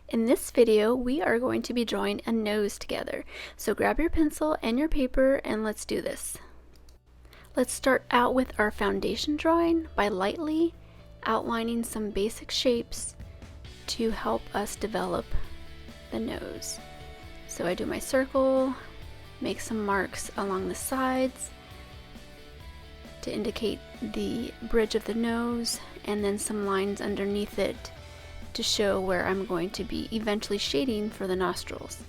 In this video, we are going to be drawing a nose together. So grab your pencil and your paper and let's do this. Let's start out with our foundation drawing by lightly outlining some basic shapes to help us develop the nose. So I do my circle, make some marks along the sides to indicate the bridge of the nose, and then some lines underneath it to show where I'm going to be eventually shading for the nostrils.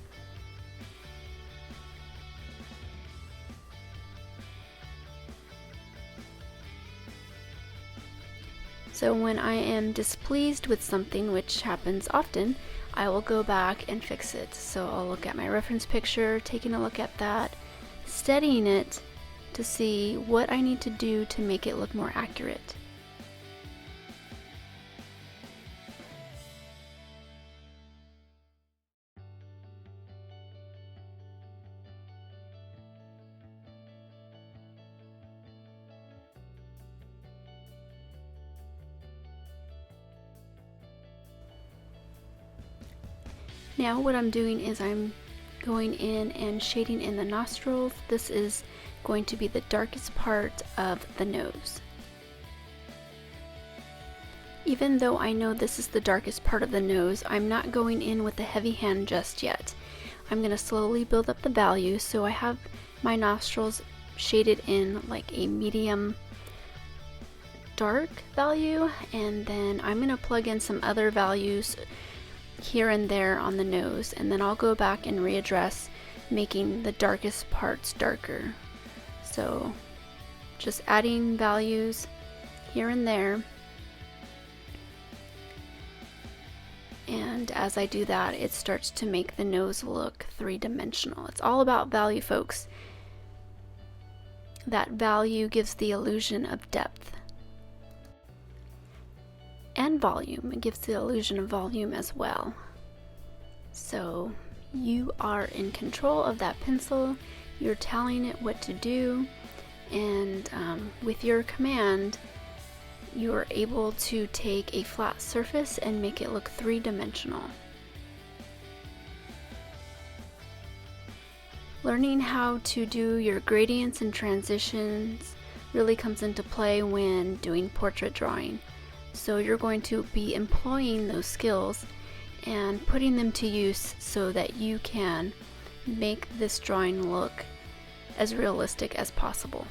So when I am displeased with something, which happens often, I will go back and fix it. So I'll look at my reference picture, taking a look at that, studying it to see what I need to do to make it look more accurate. Now what I'm doing is I'm going in and shading in the nostrils. This is going to be the darkest part of the nose. Even though I know this is the darkest part of the nose, I'm not going in with a heavy hand just yet. I'm going to slowly build up the value, so I have my nostrils shaded in like a medium dark value, and then I'm going to plug in some other values here and there on the nose, and then I'll go back and readdress making the darkest parts darker. So just adding values here and there, and as I do that, it starts to make the nose look three-dimensional. It's all about value, folks. That value gives the illusion of depth and volume. It gives the illusion of volume as well. So you are in control of that pencil. You're telling it what to do, and with your command, you are able to take a flat surface and make it look three-dimensional. Learning how to do your gradients and transitions really comes into play when doing portrait drawing. So you're going to be employing those skills and putting them to use so that you can make this drawing look as realistic as possible.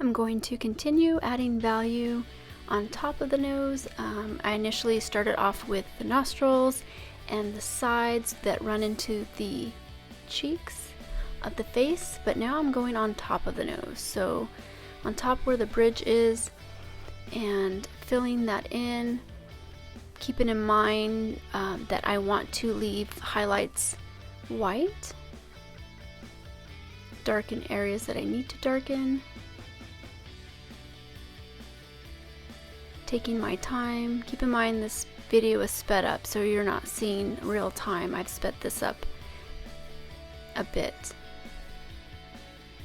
I'm going to continue adding value on top of the nose. I initially started off with the nostrils and the sides that run into the cheeks of the face, but now I'm going on top of the nose. So on top where the bridge is, and filling that in, keeping in mind that I want to leave highlights white, darken areas that I need to darken. Taking my time. Keep in mind this video is sped up, so you're not seeing real time. I've sped this up a bit,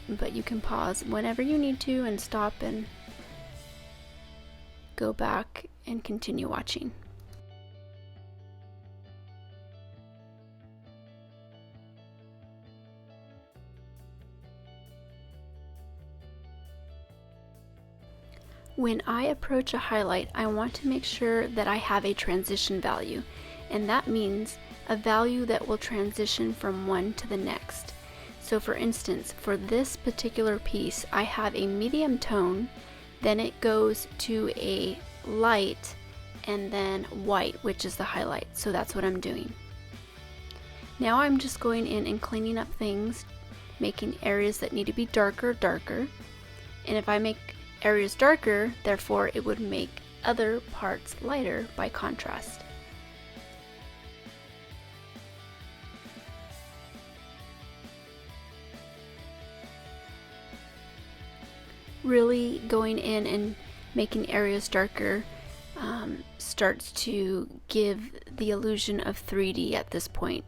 but you can pause whenever you need to and stop and go back and continue watching. When I approach a highlight, I want to make sure that I have a transition value, and that means a value that will transition from one to the next. So for instance, for this particular piece, I have a medium tone, then it goes to a light, and then white, which is the highlight. So that's what I'm doing. Now I'm just going in and cleaning up things, making areas that need to be darker, darker. And if I make areas darker, therefore it would make other parts lighter by contrast. really going in and making areas darker starts to give the illusion of 3D at this point.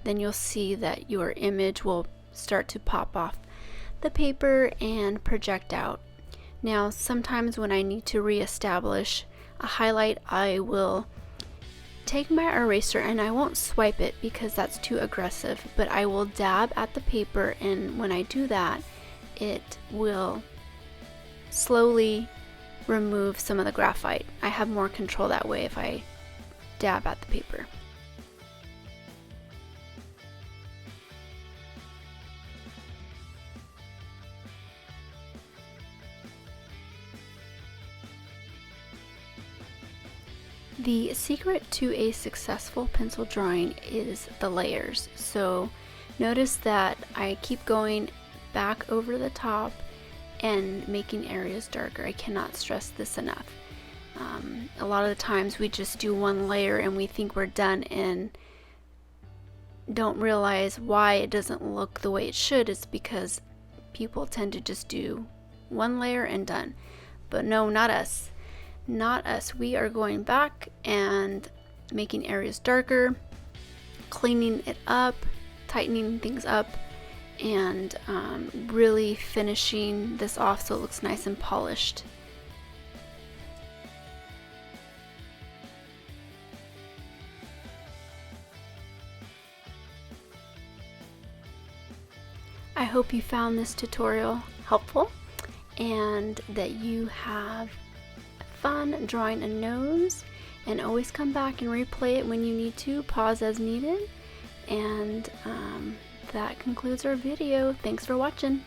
Then you'll see that your image will start to pop off the paper and project out. Now, sometimes when I need to reestablish a highlight, I will take my eraser, and I won't swipe it because that's too aggressive, but I will dab at the paper, and when I do that, it will slowly remove some of the graphite. I have more control that way if I dab at the paper. The secret to a successful pencil drawing is the layers. So notice that I keep going back over the top and making areas darker. I cannot stress this enough. A lot of the times we just do one layer and we think we're done and don't realize why it doesn't look the way it should. It's because people tend to just do one layer and done. But no, not us. Not us. We are going back and making areas darker, cleaning it up, tightening things up, and really finishing this off so it looks nice and polished. I hope you found this tutorial helpful and that you have fun drawing a nose, and always come back and replay it when you need to, pause as needed. And that concludes our video. Thanks for watching.